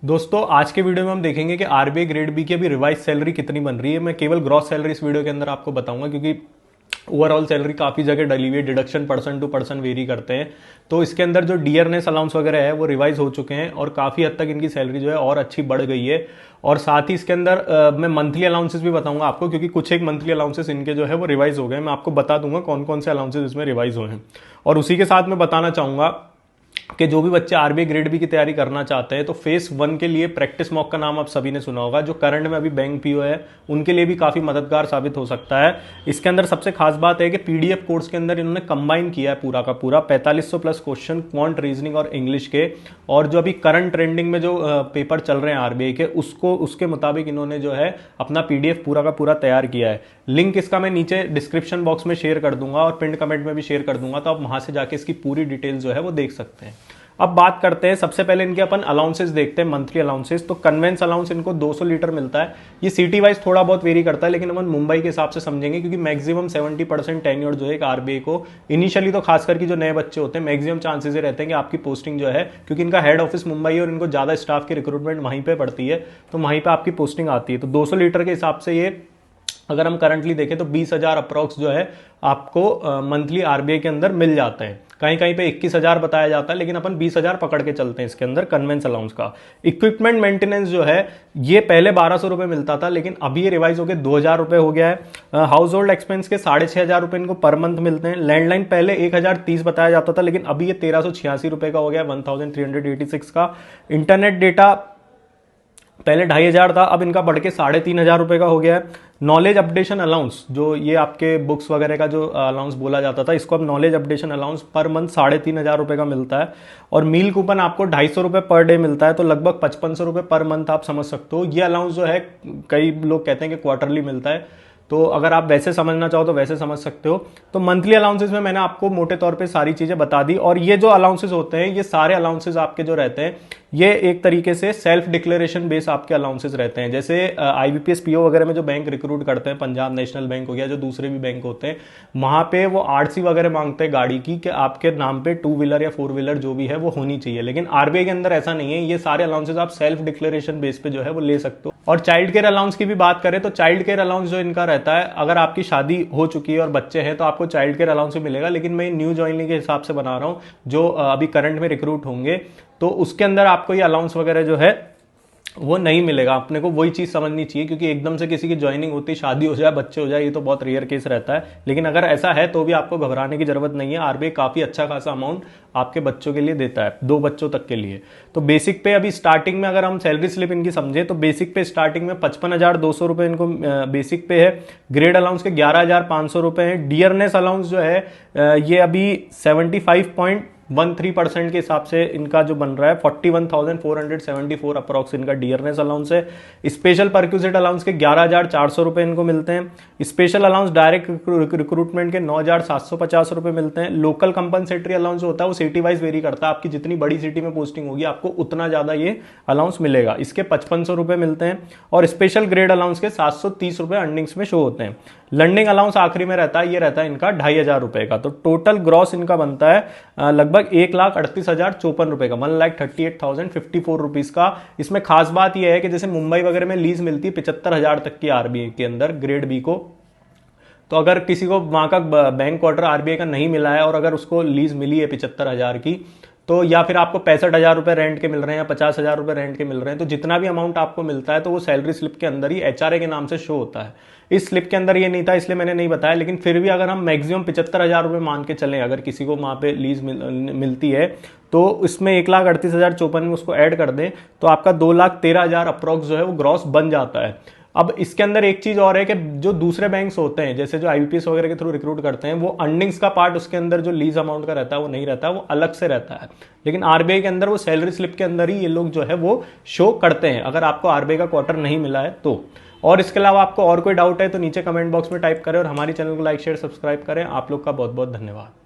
दोस्तों आज के वीडियो में हम देखेंगे कि आरबीआई ग्रेड बी की अभी रिवाइज सैलरी कितनी बन रही है। मैं केवल ग्रॉस सैलरी इस वीडियो के अंदर आपको बताऊंगा क्योंकि ओवरऑल सैलरी काफी जगह डली हुई है, deduction person to person vary करते हैं। तो इसके अंदर जो डियरनेस अलाउंस वगैरह है वो रिवाइज हो चुके हैं और काफी हद तक इनकी सैलरी जो है और अच्छी बढ़ गई है। और साथ ही इसके अंदर मैं मंथली अलाउंसेस भी बताऊंगा आपको, क्योंकि कुछ एक मंथली अलाउंसेस इनके जो है वो रिवाइज हो गए। मैं आपको बता दूंगा कौन कौन से अलाउंसेस इसमें रिवाइज हुए हैं। और उसी के साथ मैं बताना चाहूंगा कि जो भी बच्चे आरबीआई ग्रेड बी की तैयारी करना चाहते हैं तो फेस 1 के लिए प्रैक्टिस मॉक का नाम आप सभी ने सुना होगा, जो करंट में अभी बैंक पीओ है उनके लिए भी काफी मददगार साबित हो सकता है। इसके अंदर सबसे खास बात है कि पीडीएफ कोर्स के अंदर इन्होंने कंबाइन किया है पूरा का पूरा 4500 प्लस क्वेश्चन क्वांट रीजनिंग और इंग्लिश के, और जो अभी करंट ट्रेंडिंग में जो पेपर चल रहे हैं आरबीआई के उसके मुताबिक इन्होंने जो है अपना पीडीएफ पूरा का पूरा तैयार किया है। लिंक इसका मैं नीचे डिस्क्रिप्शन बॉक्स में शेयर कर दूंगा और पिन कमेंट में भी शेयर कर दूंगा, तो आप वहां से जाके इसकी पूरी डिटेल जो है वो देख सकते हैं। अब बात करते हैं, सबसे पहले इनके अपन अलाउंसेस देखते हैं, मंथली अलाउंसेस। तो कन्वेंस अलाउंस इनको 200 लीटर मिलता है। ये सिटी वाइज थोड़ा बहुत वेरी करता है, लेकिन अपन मुंबई के हिसाब से समझेंगे क्योंकि मैक्सिमम 70% टेन्योर जो है आरबीआई को इनिशियली, तो खासकर की जो नए बच्चे होते हैं मैक्सिमम चांसेस ये रहते हैं कि आपकी पोस्टिंग जो है, क्योंकि इनका हेड ऑफिस मुंबई है और इनको ज्यादा स्टाफ की रिक्रूटमेंट वहीं पर पड़ती है, तो वहीं पर आपकी पोस्टिंग आती है। तो 200 लीटर के हिसाब से ये अगर हम करंटली देखें तो 20,000 अप्रॉक्स जो है आपको मंथली आरबीआई के अंदर मिल जाते हैं। कहीं कहीं पे 21,000 बताया जाता है, लेकिन अपन 20,000 पकड़ के चलते हैं इसके अंदर कन्वेंस अलाउंस का। इक्विपमेंट मेंटेनेंस जो है ये पहले 1,200 रुपए मिलता था, लेकिन अभी ये रिवाइज होकर 2,000 रुपए हो गया है। हाउस होल्ड एक्सपेंस के 6,500 रुपए इनको पर मंथ मिलते हैं। लैंडलाइन पहले 1,030 बताया जाता था, लेकिन अभी ये 1,386 रुपए का हो गया, 1,386 का। इंटरनेट डेटा पहले 2,500 था, अब इनका बढ़ के 3,500 रुपए का हो गया है। नॉलेज अपडेशन अलाउंस, जो ये आपके बुक्स वगैरह का जो अलाउंस बोला जाता था, इसको अब knowledge updation allowance per month 3,500 रुपए का मिलता है। और मील कूपन आपको 250 रुपए पर डे मिलता है, तो लगभग 5,500 रुपए पर मंथ आप समझ सकते हो। ये अलाउंस जो है कई लोग कहते हैं कि क्वार्टरली मिलता है, तो अगर आप वैसे समझना चाहो तो वैसे समझ सकते हो। तो मंथली अलाउंसेस में मैंने आपको मोटे तौर पे सारी चीजें बता दी। और ये जो अलाउंसेस होते हैं, ये सारे अलाउंसेस आपके जो रहते हैं ये एक तरीके से सेल्फ डिक्लेरेशन बेस आपके अलाउंसेस रहते हैं। जैसे आईबीपीएस पीओ वगैरह में जो बैंक रिक्रूट करते हैं, पंजाब नेशनल बैंक हो गया, जो दूसरे भी बैंक होते हैं, वहां पे वो आरसी वगैरह मांगते हैं गाड़ी की कि आपके नाम पे 2 व्हीलर या 4 व्हीलर जो भी है वो होनी चाहिए। लेकिन आरबीआई के अंदर ऐसा नहीं है, ये सारे अलाउंसेस आप सेल्फ डिक्लेरेशन बेस पे जो है वो ले सकते हो। और चाइल्ड केयर अलाउंस की भी बात करें तो चाइल्ड केयर अलाउंस जो इनका रहता है, अगर आपकी शादी हो चुकी है और बच्चे हैं तो आपको चाइल्ड केयर अलाउंस भी मिलेगा, लेकिन मैं न्यू ज्वाइनिंग के हिसाब से बना रहा हूं, जो अभी करंट में रिक्रूट होंगे तो उसके अंदर आपको ये अलाउंस वगैरह जो है वो नहीं मिलेगा। अपने को वही चीज समझनी चाहिए, क्योंकि एकदम से किसी की ज्वाइनिंग होती है, शादी हो जाए, बच्चे हो जाए, ये तो बहुत रेयर केस रहता है। लेकिन अगर ऐसा है तो भी आपको घबराने की जरूरत नहीं है। आरबीआई काफी अच्छा खासा अमाउंट आपके बच्चों के लिए देता है, 2 बच्चों तक के लिए। तो बेसिक पे अभी स्टार्टिंग में अगर हम सैलरी स्लिप इनकी समझे तो बेसिक पे स्टार्टिंग में 55,200 रुपए इनको बेसिक पे है। ग्रेड अलाउंस के 11,500 रुपए है। डियरनेस अलाउंस जो है ये अभी 75.13% के हिसाब से इनका जो बन रहा है 41,474 अप्रॉक्स इनका डियरनेस अलाउंस है। स्पेशल परक्यूजिट अलाउंस के 11,400 रुपए इनको मिलते हैं। स्पेशल अलाउंस डायरेक्ट रिक्रूटमेंट के 9,750 रुपए मिलते हैं। लोकल कंपनसेटरी अलाउंस होता है वो सिटी वाइज वेरी करता है, आपकी जितनी बड़ी सिटी में पोस्टिंग होगी आपको उतना ज्यादा ये अलाउंस मिलेगा, इसके 5,500 रुपए मिलते हैं। और स्पेशल ग्रेड अलाउंस के 730 रुपए अर्निंग्स में शो होते हैं। लर्निंग अलाउंस आखिरी में रहता है, ये रहता है इनका 2,500 रुपए का। तो टोटल ग्रॉस इनका बनता है लगभग 1,38,054 रुपए का, 1,38,054 रुपीज का। इसमें खास बात यह है कि जैसे मुंबई वगैरह में लीज मिलती है 75,000 तक की आरबीआई के अंदर ग्रेड बी को, तो अगर किसी को वहां का बैंक क्वार्टर आरबीआई का नहीं मिला है और अगर उसको लीज मिली है 75,000 की, तो या फिर आपको 65,000 रुपए रेंट के मिल रहे हैं या 50,000 रुपए रेंट के मिल रहे हैं, तो जितना भी अमाउंट आपको मिलता है तो वो सैलरी स्लिप के अंदर ही एचआरए के नाम से शो होता है। इस स्लिप के अंदर ये नहीं था इसलिए मैंने नहीं बताया, लेकिन फिर भी अगर हम मैक्सिमम 75,000 रुपए मान के चलें, अगर किसी को वहां पे लीज मिलती है तो इसमें 1,38,054 में उसको ऐड कर दें तो आपका 2,13,000 अप्रॉक्स जो है वो ग्रॉस बन जाता है। अब इसके अंदर एक चीज और है कि जो दूसरे बैंक्स होते हैं, जैसे जो आईबीपीएस वगैरह के थ्रू रिक्रूट करते हैं, वो अर्निंग्स का पार्ट उसके अंदर जो लीज अमाउंट का रहता है वो नहीं रहता है, वो अलग से रहता है। लेकिन आरबीआई के अंदर वो सैलरी स्लिप के अंदर ही ये लोग जो है वो शो करते हैं, अगर आपको आरबीआई का क्वार्टर नहीं मिला है तो। और इसके अलावा आपको और कोई डाउट है तो नीचे कमेंट बॉक्स में टाइप करें और हमारी चैनल को लाइक शेयर सब्सक्राइब करें। आप लोग का बहुत बहुत धन्यवाद।